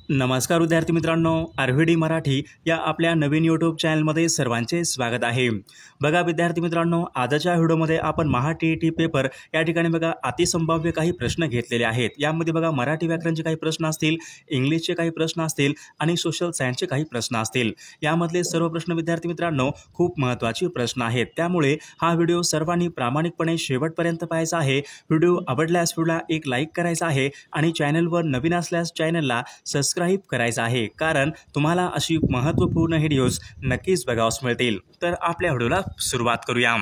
नमस्कार विद्यार्थी मित्रांनो, आरव्हीडी मराठी या आपल्या नवीन यूट्यूब चॅनलमध्ये सर्वांचे स्वागत आहे। बघा विद्यार्थी मित्रांनो, आजच्या व्हिडिओमध्ये आपण महा-टी-ई-टी पेपर या ठिकाणी बघा अतिसंभाव्य काही प्रश्न घेतलेले आहेत। यामध्ये बघा मराठी व्याकरणचे काही प्रश्न असतील, इंग्लिशचे काही प्रश्न असतील आणि सोशल सायन्सचे काही प्रश्न असतील। यामधले सर्व प्रश्न विद्यार्थी मित्रांनो खूप महत्त्वाचे प्रश्न आहेत। त्यामुळे हा व्हिडिओ सर्वांनी प्रामाणिकपणे शेवटपर्यंत पाहायचा आहे। व्हिडिओ आवडल्यास व्हिडिओला एक लाईक करायचा आहे आणि चॅनलवर नवीन असल्यास चॅनलला सबस्क्राइब करायचं आहे, कारण तुम्हाला अशी महत्त्वपूर्ण व्हिडिओज नक्कीच बघावयास मिळतील। तर आपल्या व्हिडिओला सुरुवात करूया।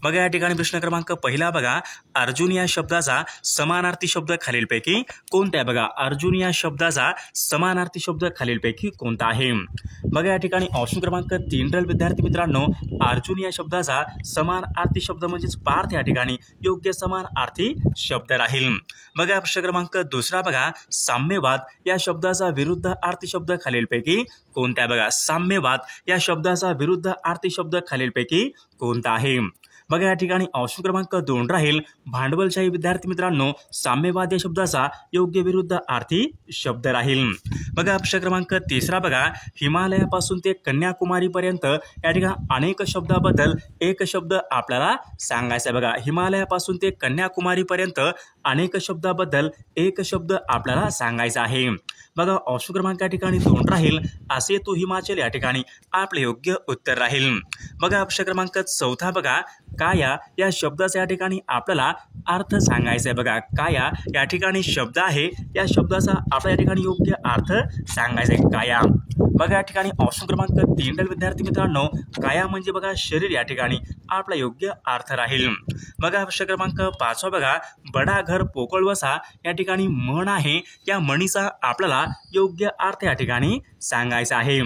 बघा या ठिकाणी प्रश्न क्रमांक पहिला बघा, अर्जुन या शब्दाचा समानार्थी शब्द खालीलपैकी कोणता आहे? बघा अर्जुन या शब्दाचा समानार्थी शब्द खालीलपैकी कोणता आहे? बघा या ठिकाणी ऑप्शन क्रमांक 3 राहील विद्यार्थी मित्रांनो, अर्जुन या शब्दाचा समानार्थी शब्द म्हणजेच पार्थ या ठिकाणी योग्य समानार्थी शब्द राहील। बघा प्रश्न क्रमांक दुसरा बघा, साम्यवाद या शब्दाचा विरुद्ध अर्थी शब्द खालीलपैकी कोणता आहे? बघा साम्यवाद या शब्दाचा विरुद्ध अर्थी शब्द खालीलपैकी कोणता आहे? बघा या ठिकाणी ऑप्शन क्रमांक 2 राहील, भांडवलशाही विद्यार्थी मित्रांनो, साम्यवाद या शब्दाचा योग्य विरुद्ध अर्थी शब्द राहील। बघा प्रश्न क्रमांक 3 बघा, हिमालयापासून ते कन्याकुमारी पर्यंत या ठिकाणी अनेक शब्दाबद्दल एक शब्द आपल्याला सांगायचा आहे। बघा हिमालयापासून ते कन्याकुमारी पर्यंत अनेक शब्दाबद्दल एक शब्द आपल्याला सांगायचा आहे। बघा ऑप्शन क्रमांक या ठिकाणी 2 राहील, असे तो हिमाचल या ठिकाणी आपले योग्य उत्तर राहील। बघा प्रश्न क्रमांक 4 बघा, काया या शब्दाचा या ठिकाणी आपल्याला अर्थ सांगायचा आहे। बघा काया या ठिकाणी शब्द आहे, या शब्दाचा आपल्या या ठिकाणी योग्य अर्थ सांगायचा आहे काया। बघा या ठिकाणी ऑप्शन क्रमांक 3 विद्यार्थी मित्रांनो, काया म्हणजे बघा शरीर या ठिकाणी आपला योग्य अर्थ राहील। बघा प्रश्न क्रमांक 5 बघा, बडा घर पोकळ वसा या ठिकाणी म्हण आहे, या म्हणीचा आपल्याला योग्य अर्थ या ठिकाणी सांगायचा आहे।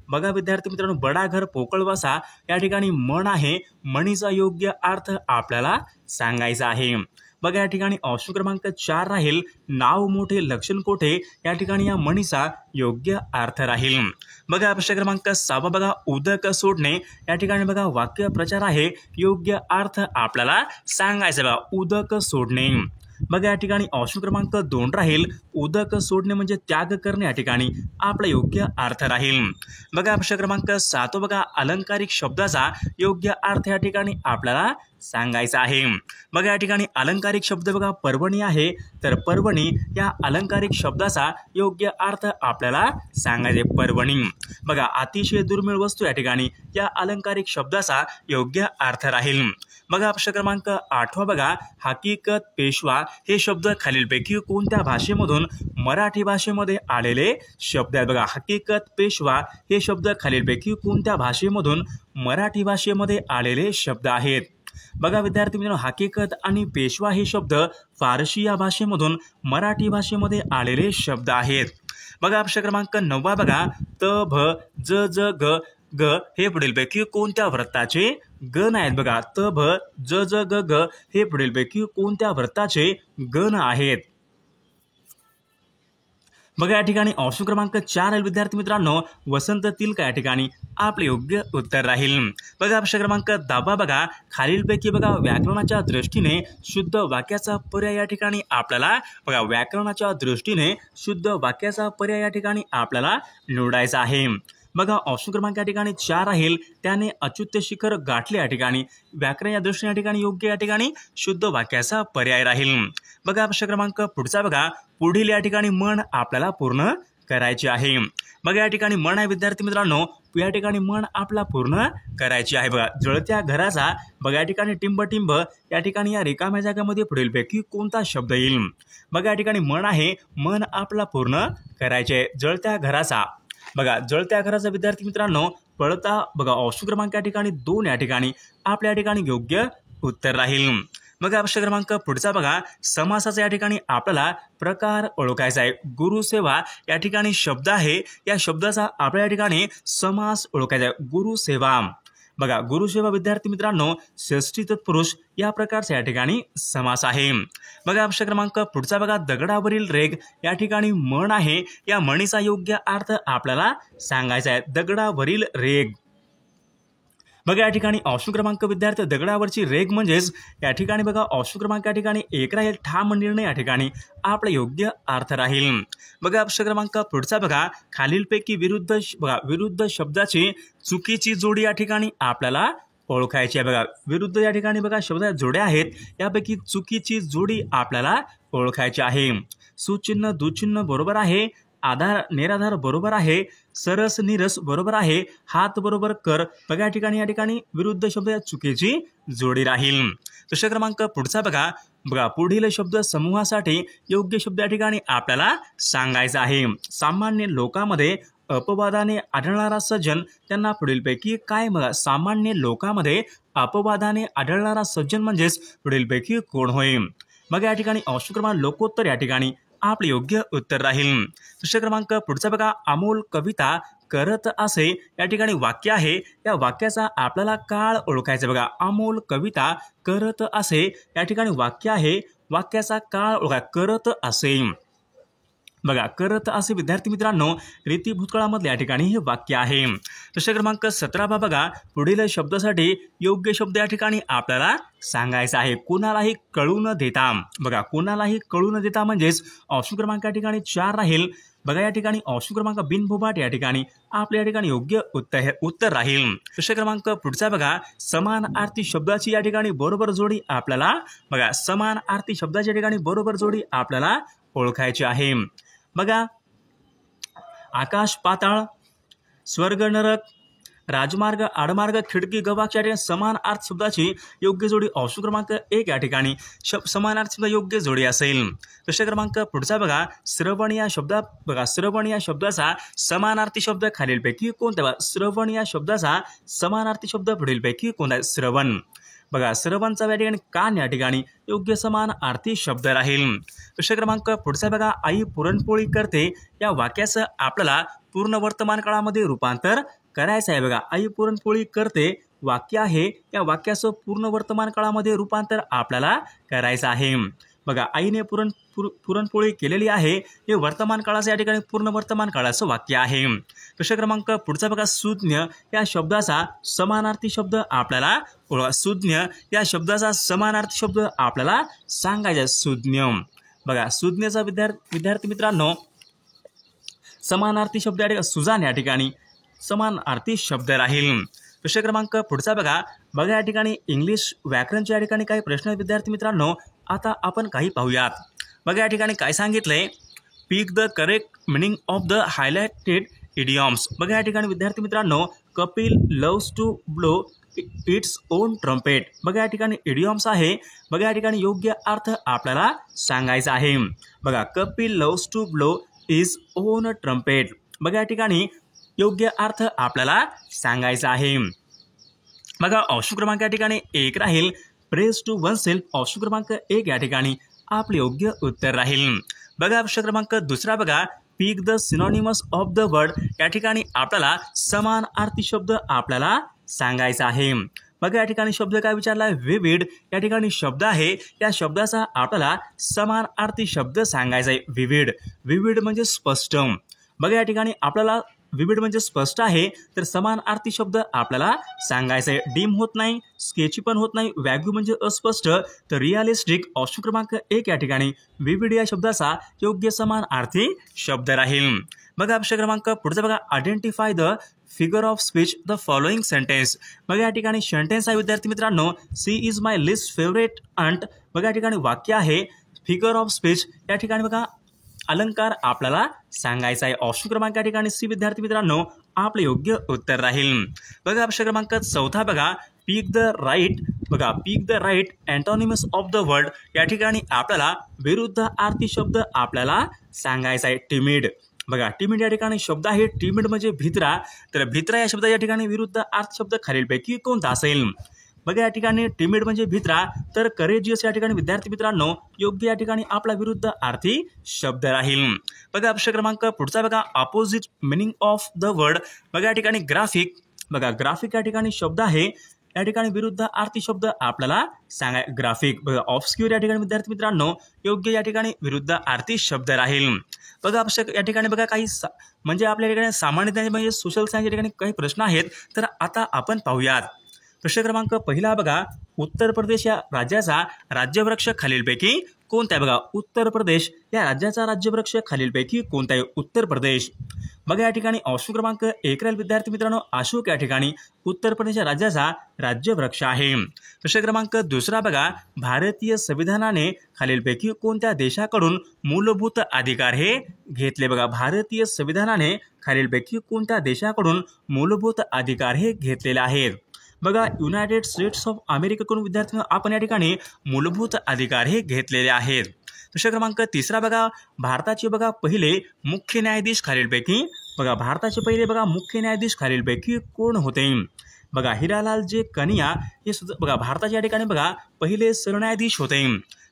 बघा विद्यार्थी मित्रांनो, बडा घर पोकळ वसा या ठिकाणी म्हण आहे, म्हणीचा योग्य अर्थ आपल्याला सांगायचा आहे। बघा या ठिकाणी ऑप्शन क्रमांक 4 राहील, नाव मोठे लक्षण कोठे या ठिकाणी या म्हणीचा योग्य अर्थ राहील। बघा प्रश्न क्रमांक 6 बघा, उदक सोडणे या ठिकाणी बघा वाक्य प्रचार आहे, योग्य अर्थ आपल्याला सांगायचा बघा उदक सोडणे। बघा या ठिकाणी ऑप्शन क्रमांक 2 राहील, उदक सोडणे म्हणजे त्याग करणे या ठिकाणी आपला योग्य अर्थ राहील। बघा प्रश्न क्रमांक 7 बघा, अलंकारिक शब्दाचा योग्य अर्थ या ठिकाणी आपल्याला सांगायचा आहे। बघा या ठिकाणी अलंकारिक शब्द बघा पर्वणी आहे, तर पर्वणी या अलंकारिक शब्दाचा योग्य अर्थ आपल्याला सांगायचे पर्वणी। बघा अतिशय दुर्मिळ वस्तू या ठिकाणी या अलंकारिक शब्दाचा योग्य अर्थ राहील। बघा प्रश्न क्रमांक 8 बघा, हकीकत, पेशवा हे शब्द खालीलपैकी कोणत्या भाषेमधून मराठी भाषेमध्ये आलेले शब्द आहेत? बघा हकीकत, पेशवा हे शब्द खालीलपैकी कोणत्या भाषेमधून मराठी भाषेमध्ये आलेले शब्द आहेत? बघा विद्यार्थी मित्रांनो, हकीकत आणि पेशवा हे शब्द फारसी या भाषेमधून मराठी भाषेमध्ये आलेले शब्द आहेत। बघा प्रश्न क्रमांक 9 बघा, त भ ज ज ग ग हे पुढीलपैकी कोणत्या वृत्ताचे गण आहेत? बघा त भ ज ज ग ग हे पुढीलपैकी कोणत्या वृत्ताचे गण आहेत? बघा या ठिकाणी ऑप्शन क्रमांक 4 आहे विद्यार्थी मित्रांनो, वसंत तिलका या ठिकाणी आपले योग्य उत्तर राहील। बघा प्रश्न क्रमांक 10 बघा, खालीलपैकी बघा व्याकरणाच्या दृष्टीने शुद्ध वाक्याचा पर्याय या ठिकाणी आपल्याला बघा व्याकरणाच्या दृष्टीने शुद्ध वाक्याचा पर्याय या ठिकाणी आपल्याला निवडायचा आहे। बघा ऑप्शन क्रमांक या ठिकाणी 4 राहील, त्याने अच्युत शिखर गाठले या ठिकाणी व्याकरण या दृष्टीने या ठिकाणी योग्य या ठिकाणी शुद्ध वाक्याचा पर्याय राहील। बघा प्रश्न क्रमांक पुढचा बघा, पुढील या ठिकाणी म्हण आपल्याला पूर्ण करायची आहे। बघा या ठिकाणी म्हण आहे विद्यार्थी मित्रांनो, या ठिकाणी म्हण आपला पूर्ण करायची आहे। बघा जळत्या घराचा बघा या ठिकाणी टिंब टिंब या ठिकाणी या रिकाम्या जागामध्ये पुढीलपैकी कोणता शब्द येईल? बघा या ठिकाणी म्हण आहे, म्हण आपला पूर्ण करायचे आहे। जळत्या घराचा बघा जळत्या घराचा विद्यार्थी मित्रांनो, पळता बघा ऑप्शन क्रमांक या ठिकाणी 2 या ठिकाणी आपल्या या ठिकाणी योग्य उत्तर राहील। बघा प्रश्न क्रमांक पुढचा बघा, समासाचा या ठिकाणी आपल्याला प्रकार ओळखायचा आहे। गुरुसेवा या ठिकाणी शब्द आहे, या शब्दाचा आपल्या या ठिकाणी समास ओळखायचा आहे गुरुसेवा। बघा गुरुसेवा विद्यार्थी मित्रांनो, षष्ठी तत्पुरुष या प्रकारचा या ठिकाणी समास आहे। बघा प्रश्न क्रमांक पुढचा बघा, दगडावरील रेग या ठिकाणी म्हण आहे, या म्हणीचा योग्य अर्थ आपल्याला सांगायचा आहे दगडावरील रेग। बघा या ठिकाणी ऑप्शन क्रमांक विद्यार्थी दगडावरची रेघ म्हणजेच या ठिकाणी बघा ऑप्शन क्रमांक या ठिकाणी 1 राहील, ठाम निर्णय या ठिकाणी आपला योग्य अर्थ राहील। बघा ऑप्शन क्रमांक पुढचा बघा खालीलपैकी विरुद्ध शब्दाची चुकीची जोडी या ठिकाणी आपल्याला ओळखायची आहे। बघा विरुद्ध या ठिकाणी बघा शब्दाच्या जोड्या आहेत, यापैकी चुकीची जोडी आपल्याला ओळखायची आहे। सुचिन्ह दुचिन्ह बरोबर आहे, आधार निराधार बरोबर आहे, सरस निरस बरोबर आहे, हात बरोबर कर। बघा या ठिकाणी विरुद्ध शब्द या चुकीची जोडी राहील। प्रश्न क्रमांक पुढचा बघा पुढील शब्द समूहासाठी योग्य शब्द या ठिकाणी आपल्याला सांगायचा आहे। सामान्य लोकांमध्ये अपवादाने आढळणारा सज्जन त्यांना पुढीलपैकी काय? बघा सामान्य लोकांमध्ये अपवादाने आढळणारा सज्जन म्हणजेच पुढीलपैकी कोण होय? मग या ठिकाणी ऑप्शन क्रमांक लोकोत्तर या ठिकाणी आपले योग्य उत्तर राहील। प्रश्न क्रमांक पुढचा बघा अमोल कविता करत असे या ठिकाणी वाक्य आहे, या वाक्याचा आपल्याला काळ ओळखायचा। बघा अमोल कविता करत असे या ठिकाणी वाक्य आहे, वाक्याचा काळ ओळखा। करत असे बघा करत असे विद्यार्थी मित्रांनो रीती भूतकाळामधले या ठिकाणी हे वाक्य आहे। प्रश्न क्रमांक 17 बघा पुढील शब्दासाठी योग्य शब्द या ठिकाणी आपल्याला सांगायचा आहे। कोणालाही कळू न देता, बघा कोणालाही कळू न देता म्हणजेच ऑप्शन क्रमांक या ठिकाणी 4 राहील। बघा या ठिकाणी ऑप्शन क्रमांक बिनबोबाट या ठिकाणी आपल्या या ठिकाणी योग्य उत्तर राहील। प्रश्न क्रमांक पुढचा बघा समानार्थी शब्दाची या ठिकाणी बरोबर जोडी आपल्याला बघा समानार्थी शब्दाची या ठिकाणी बरोबर जोडी आपल्याला ओळखायची आहे। बघा आकाश पाताळ, स्वर्ग नरक, राजमार्ग आडमार्ग, खिडकी गवाक्ष या ठिकाणी समान अर्थ शब्दाची योग्य जोडी ऑप्शन क्रमांक 1 या ठिकाणी समान अर्थ शब्द योग्य जोडी असेल। प्रश्न क्रमांक पुढचा बघा श्रवण या शब्दाचा समानार्थी शब्द खालीलपैकी कोणता? बघा श्रवण या शब्दाचा समानार्थी शब्द पुढीलपैकी कोणता? श्रवण। बघा श्रवणचा या ठिकाणी कान या ठिकाणी योग्य समान अर्थी शब्द राहील। प्रश्न क्रमांक पुढचा बघा आई पुरणपोळी करते या वाक्याचं आपल्याला पूर्ण वर्तमान काळामध्ये रूपांतर करायचं आहे। बघा आई पुरणपोळी करते वाक्य आहे, या वाक्याचं पूर्ण वर्तमान काळामध्ये रूपांतर आपल्याला करायचं आहे। बघा आईने पुरणपोळी केलेली आहे हे वर्तमान काळाचं या ठिकाणी पूर्ण वर्तमान काळाचं वाक्य आहे। प्रश्न क्रमांक पुढचा बघा सुज्ञ या शब्दाचा समानार्थी शब्द आपल्याला सुज्ञ या शब्दाचा समानार्थी शब्द आपल्याला सांगायचा। सुज्ञ बघा सुज्ञचा विद्यार्थी मित्रांनो समानार्थी शब्द या ठिकाणी सुजान या ठिकाणी समानार्थी शब्द राहील। प्रश्न क्रमांक पुढचा बघा या ठिकाणी इंग्लिश व्याकरणच्या या ठिकाणी काही प्रश्न विद्यार्थी मित्रांनो आता आपण काही पाहूयात। बघा या ठिकाणी काय सांगितलंय pick the correct meaning of the highlighted idioms. बघा या ठिकाणी विद्यार्थी मित्रांनो Kapil loves to blow its own trumpet. बघा या ठिकाणी इडियम्स आहे, बघा या ठिकाणी योग्य अर्थ आपल्याला सांगायचा आहे। बघा Kapil loves to blow his own trumpet, बघा या ठिकाणी योग्य अर्थ आपल्याला सांगायचा आहे। बघा ऑप्शन क्रमांक या ठिकाणी 1 राहील, praise to oneself option क्रमांक 1 या ठिकाणी आपले योग्य उत्तर राहील। बघा ऑप्शन क्रमांक दुसरा बघा pick the synonymous of the word या ठिकाणी आपल्याला समानार्थी शब्द आपल्याला सांगायचा आहे। बघा या ठिकाणी शब्द काय विचारलाय विविड या ठिकाणी शब्द आहे, या शब्दाचा आपल्याला समानार्थी शब्द सांगायचा आहे। विविड म्हणजे स्पष्ट। बघा या ठिकाणी आपल्याला विविड म्हणजे स्पष्ट आहे, तर समानार्थी शब्द आपल्याला सांगायचा आहे। डीम होत नाही, स्केची पण होत नाही, वॅग्यू म्हणजे अस्पष्ट, तर रिअलिस्टिक ऑप्शन क्रमांक 1 या ठिकाणी विविड या शब्दाचा योग्य समानार्थी शब्द राहील। बघा ऑप्शन क्रमांक पुढचा बघा identify the figure of speech the following sentence. बघा या ठिकाणी सेंटेन्स आहे विद्यार्थी मित्रांनो she is my least favourite aunt. बघा या ठिकाणी वाक्य आहे, फिगर ऑफ स्पीच या ठिकाणी बघा अलंकार आपल्याला सांगायचा आहे। ऑप्शन क्रमांक या ठिकाणी सी विद्यार्थी मित्रांनो आपले योग्य उत्तर राहील। बघा ऑप्शन क्रमांक 4 बघा pick the right antonymous of the word या ठिकाणी आपल्याला विरुद्ध अर्थी शब्द आपल्याला सांगायचा आहे। टिमिड, बघा टिमिड या ठिकाणी शब्द आहे, टिमिड म्हणजे भित्रा, तर भित्रा या शब्दा या ठिकाणी विरुद्ध अर्थ शब्द खालीलपैकी कोणता असेल? बघा या ठिकाणी टिमिड म्हणजे भित्रा, तर करेजियस या ठिकाणी विद्यार्थी मित्रांनो योग्य या ठिकाणी आपला विरुद्ध अर्थी शब्द राहील। बघा ऑप्शन क्रमांक पुढचा बघा opposite meaning of the word. बघा या ठिकाणी ग्राफिक, बघा ग्राफिक या ठिकाणी शब्द आहे, या ठिकाणी विरुद्ध अर्थी शब्द आपल्याला सांगाय ग्राफिक। बघा ऑब्स्क्युअर या ठिकाणी विद्यार्थी मित्रांनो योग्य या ठिकाणी विरुद्ध अर्थी शब्द राहील। बघा या ठिकाणी बघा काही म्हणजे आपल्या ठिकाणी सामान्य ज्ञान म्हणजे सोशल सायन्स या ठिकाणी काही प्रश्न आहेत, तर आता आपण पाहूयात। प्रश्न क्रमांक पहिला बघा, उत्तर प्रदेश या राज्याचा राज्यवृक्ष खालीलपैकी कोणता आहे? बघा, उत्तर प्रदेश या राज्याचा राज्यवृक्ष खालीलपैकी कोणता आहे? उत्तर प्रदेश. बघा या ठिकाणी ऑप्शन क्रमांक 1 राहील विद्यार्थी मित्रांनो, अशोक या ठिकाणी उत्तर प्रदेश राज्याचा राज्यवृक्ष आहे. प्रश्न क्रमांक दुसरा बघा, भारतीय संविधानाने खालीलपैकी कोणत्या देशाकडून मूलभूत अधिकार हे घेतले? बघा, भारतीय संविधानाने खालीलपैकी कोणत्या देशाकडून मूलभूत अधिकार हे घेतलेले आहेत? बघा, युनायटेड स्टेट्स ऑफ अमेरिकेकडून विद्यार्थ्यांना आपण या ठिकाणी मूलभूत अधिकार हे घेतलेले आहेत. प्रश्न क्रमांक तिसरा बघा, भारताचे बघा पहिले मुख्य न्यायाधीश खालीलपैकी, बघा भारताचे पहिले बघा मुख्य न्यायाधीश खालीलपैकी कोण होते? बघा, हिरालाल जे कनिया हे सुद्धा बघा भारताच्या ठिकाणी बघा पहिले सरन्यायाधीश होते.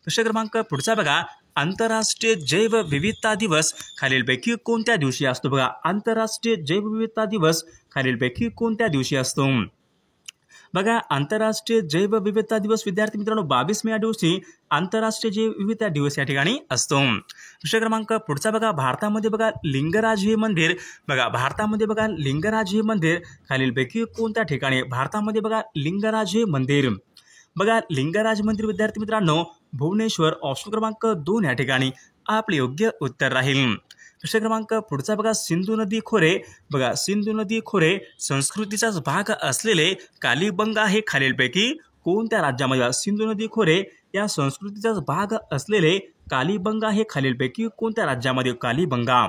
प्रश्न क्रमांक पुढचा बघा, आंतरराष्ट्रीय जैवविविधता दिवस खालीलपैकी कोणत्या दिवशी असतो? बघा, आंतरराष्ट्रीय जैवविविधता दिवस खालीलपैकी कोणत्या दिवशी असतो? बघा, आंतरराष्ट्रीय जैवविविधता दिवस विद्यार्थी मित्रांनो 22 मे या दिवशी आंतरराष्ट्रीय जैवविविधता दिवस या ठिकाणी असतो. प्रश्न क्रमांक पुढचा बघा, भारतामध्ये बघा लिंगराज हे मंदिर, बघा भारतामध्ये बघा लिंगराज हे मंदिर खालीलपैकी कोणत्या ठिकाणी? भारतामध्ये बघा लिंगराज हे मंदिर, बघा लिंगराज मंदिर विद्यार्थी मित्रांनो भुवनेश्वर. ऑप्शन क्रमांक 2 या ठिकाणी आपले योग्य उत्तर राहील. प्रश्न क्रमांक पुढचा बघा, सिंधू नदी खोरे, बघा सिंधू नदी खोरे संस्कृतीचाच भाग असलेले कालीबंगा हे खालीलपैकी कोणत्या राज्यामध्ये? सिंधू नदी खोरे या संस्कृतीचाच भाग असलेले कालीबंगा हे खालीलपैकी कोणत्या राज्यामध्ये? कालीबंगा.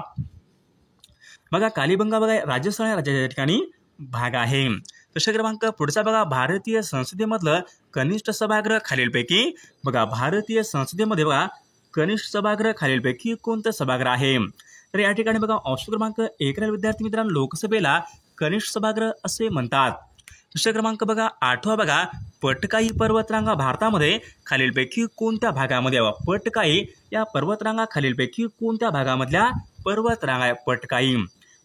बघा कालीबंगा बघा राजस्थान या राज्याच्या ठिकाणी भाग आहे. प्रश्न क्रमांक पुढचा बघा, भारतीय संसदेमधलं कनिष्ठ सभागृह खालीलपैकी, बघा भारतीय संसदेमध्ये बघा कनिष्ठ सभागृह खालीलपैकी कोणतं सभागृह आहे? तर या ठिकाणी बघा ऑप्शन क्रमांक 1 राहील विद्यार्थी मित्रांनो, लोकसभेला कनिष्ठ सभागृह असे म्हणतात. प्रश्न क्रमांक बघा 8वा बघा, पटकाई पर्वतरांगा भारतामध्ये खालीलपैकी कोणत्या भागामध्ये? पटकाई या पर्वतरांगा खालीलपैकी कोणत्या भागामधल्या पर्वतरांगा आहे? पटकाई.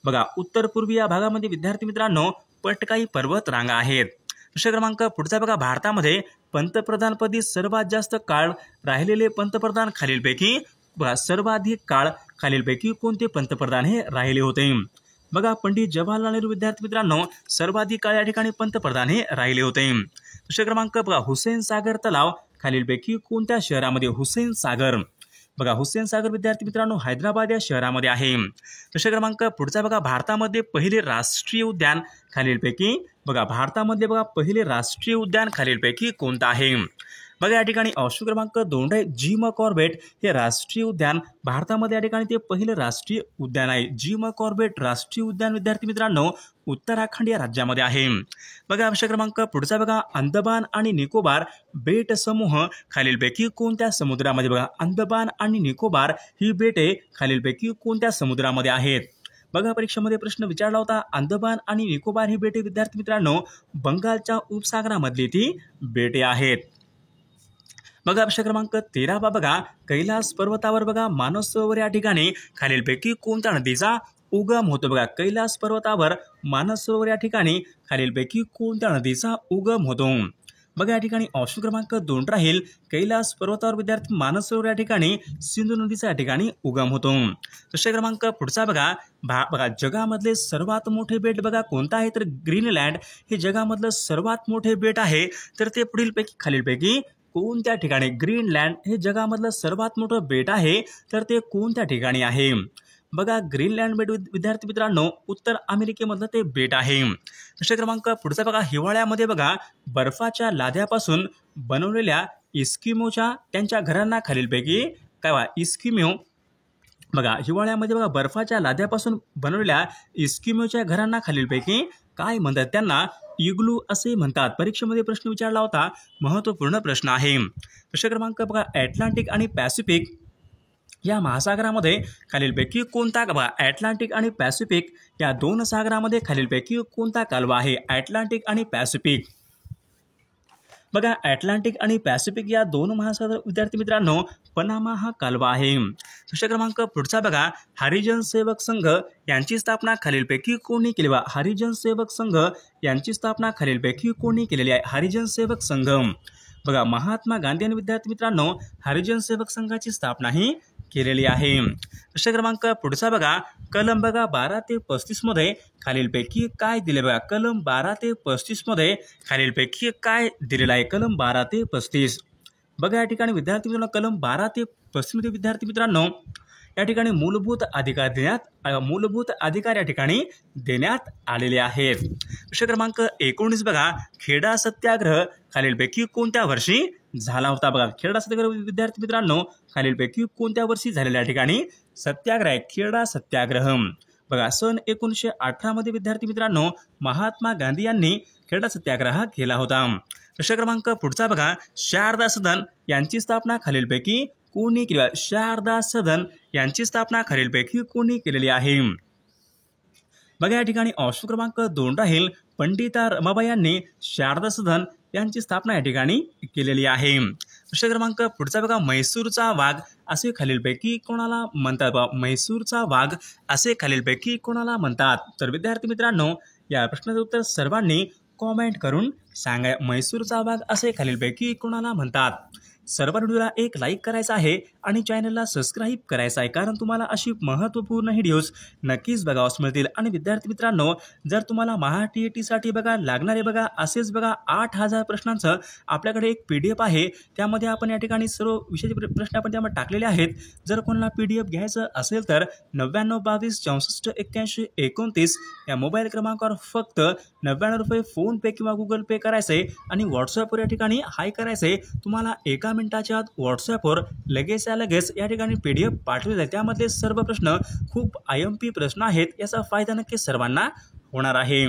बघा उत्तर पूर्वी या भागामध्ये विद्यार्थी मित्रांनो पटकाई पर्वतरांगा आहेत. प्रश्न क्रमांक पुढचा बघा, भारतामध्ये पंतप्रधानपदी सर्वात जास्त काळ राहिलेले पंतप्रधान खालीलपैकी, बघा सर्वाधिक काळ खालीलपैकी कोणते पंतप्रधान हे राहिले होते? बघा पंडित जवाहरलाल नेहरू विद्यार्थी मित्रांनो सर्वाधिक काळ या ठिकाणी पंतप्रधान हे राहिले होते. प्रश्न क्रमांक बघा, हुसेन सागर तलाव खालीलपैकी कोणत्या शहरामध्ये? हुसेन सागर, बघा हुसेन सागर विद्यार्थी मित्रांनो हैदराबाद या शहरामध्ये आहे. प्रश्न क्रमांक पुढचा बघा, भारतामध्ये पहिले राष्ट्रीय उद्यान खालीलपैकी, बघा भारतामध्ये बघा पहिले राष्ट्रीय उद्यान खालीलपैकी कोणतं आहे? बघा या ठिकाणी ऑप्शन क्रमांक 2 आहे जिम कॉर्बेट हे राष्ट्रीय उद्यान भारतामध्ये या ठिकाणी ते पहिलं राष्ट्रीय उद्यान आहे. जिम कॉर्बेट राष्ट्रीय उद्यान विद्यार्थी मित्रांनो उत्तराखंड या राज्यामध्ये आहे. बघा प्रश्न क्रमांक पुढचा बघा, अंदमान आणि निकोबार बेट समूह खालीलपैकी कोणत्या समुद्रामध्ये? बघा अंदमान आणि निकोबार ही बेटे खालीलपैकी कोणत्या समुद्रामध्ये आहेत? बघा परीक्षेमध्ये प्रश्न विचारला होता. अंदमान आणि निकोबार ही बेटे विद्यार्थी मित्रांनो बंगालच्या उपसागरामधली ती बेटे आहेत. बघा प्रश्न क्रमांक 13 बघा, कैलास पर्वतावर बघा मानस सरोवर या ठिकाणी खालीलपैकी कोणत्या नदीचा उगम होतो? बघा कैलास पर्वतावर मानस सरोवर या ठिकाणी खालीलपैकी कोणत्या नदीचा उगम होतो? बघा या ठिकाणी ऑप्शन क्रमांक 2 राहील कैलास पर्वतावर विद्यार्थी मानस सरोवर या ठिकाणी सिंधू नदीचा या ठिकाणी उगम होतो. प्रश्न क्रमांक पुढचा बघा, बघा जगामधले सर्वात मोठे बेट बघा कोणतं आहे? तर ग्रीनलँड हे जगामधलं सर्वात मोठे बेट आहे. तर ते पुढीलपैकी खालीलपैकी कोणत्या ठिकाणी? ग्रीनलँड हे जगामधलं सर्वात मोठं बेट आहे. तर ते कोणत्या ठिकाणी आहे? बघा ग्रीनलँड बेट विद्यार्थी मित्रांनो उत्तर अमेरिकेमधलं ते बेट आहे. प्रश्न क्रमांक पुढचा बघा, हिवाळ्यामध्ये बघा बर्फाच्या लाद्यापासून बनवलेल्या इस्किमोच्या त्यांच्या घरांना खालीलपैकी काय वा? इस्किमो, बघा हिवाळ्यामध्ये बघा बर्फाच्या लाद्यापासून बनवलेल्या इस्किमोच्या घरांना खालीलपैकी काय म्हणतात? त्यांना इग्लू असे म्हणतात. परीक्षेमध्ये प्रश्न विचारला होता, महत्त्वपूर्ण प्रश्न आहे. प्रश्न क्रमांक बघा, अटलांटिक आणि पॅसिफिक या महासागरामध्ये खालीलपैकी कोणता? बघा अटलांटिक आणि पॅसिफिक या दोन सागरामध्ये खालीलपैकी कोणता कालवा आहे? अटलांटिक आणि पॅसिफिक. बघा अटलांटिक आणि पॅसिफिक या दोन महासागर विद्यार्थी मित्रांनो पनामा हा कालवा आहे. प्रश्न क्रमांक पुढचा बघा, हरिजन सेवक संघ यांची स्थापना खालीलपैकी कोणी केली? बघा हरिजन सेवक संघ यांची स्थापना खालीलपैकी कोणी केलेली आहे? हरिजन सेवक संघ, बघा महात्मा गांधी आणि विद्यार्थी मित्रांनो हरिजन सेवक संघाची स्थापना ही केलेली आहे. प्रश्न क्रमांक पुढचा बघा, कलम बघा 12 ते 35 मध्ये खालीलपैकी काय दिले बघा. कलम 12 ते 35 मध्ये खालीलपैकी काय दिलेलं आहे. कलम 12 ते 35 बघा या ठिकाणी विद्यार्थी मित्रांनो, कलम 12 ते 35 मध्ये विद्यार्थी मित्रांनो या ठिकाणी मूलभूत अधिकार या ठिकाणी देण्यात आलेले आहेत. प्रश्न क्रमांक 19 बघा, खेडा सत्याग्रह खालीलपैकी कोणत्या वर्षी झाला होता. बघा खेडा सत्याग्रह विद्यार्थी मित्रांनो खालीलपैकी कोणत्या वर्षी झालेल्या ठिकाणी सत्याग्रह आहे. खेडा सत्याग्रह बघा सन 1918 मध्ये विद्यार्थी मित्रांनो महात्मा गांधी यांनी खेडा सत्याग्रह केला होता. प्रश्न क्रमांक पुढचा बघा, शारदा सदन यांची स्थापना खालीलपैकी कोणी केली. शारदा सदन यांची स्थापना खालीलपैकी कोणी केलेली आहे. बघा या ठिकाणी ऑप्शन क्रमांक 2 राहील. पंडिता रमाबाई यांनी शारदा सदन यांची स्थापना या ठिकाणी केलेली आहे. प्रश्न क्रमांक पुढचा बघा, म्हैसूरचा वाघ असे खालीलपैकी कोणाला म्हणतात. म्हैसूरचा वाघ असे खालीलपैकी कोणाला म्हणतात. तर विद्यार्थी मित्रांनो या प्रश्नाचं उत्तर सर्वांनी कॉमेंट करून सांगा. म्हैसूरचा वाघ असे खालीलपैकी कोणाला म्हणतात. सर्व व्हिडिओला एक लाईक करायचा आहे आणि चॅनलला सबस्क्राईब करायचं आहे, कारण तुम्हाला अशी महत्त्वपूर्ण व्हिडिओज नक्कीच बघावयास मिळतील. आणि विद्यार्थी मित्रांनो जर तुम्हाला महा TETसाठी बघा लागणारे बघा असेच बघा 8000 प्रश्नांचं आपल्याकडे एक PDF आहे. त्यामध्ये आपण या ठिकाणी सर्व विषयाचे प्रश्न आपण त्यामध्ये टाकलेले आहेत. जर कोणाला PDF घ्यायचं असेल तर 9922 64 81 29 या मोबाईल क्रमांकावर फक्त 99 रुपये फोनपे किंवा गुगल पे करायचे आणि व्हॉट्सअपवर या ठिकाणी हाय करायचे. तुम्हाला एका मिनिटाच्या आत व्हॉट्सअपवर लगेच या ठिकाणी PDF पाठवले जाईल. त्यामधले सर्व प्रश्न खूप IMP प्रश्न आहेत. याचा फायदा नक्की सर्वांना होणार आहे.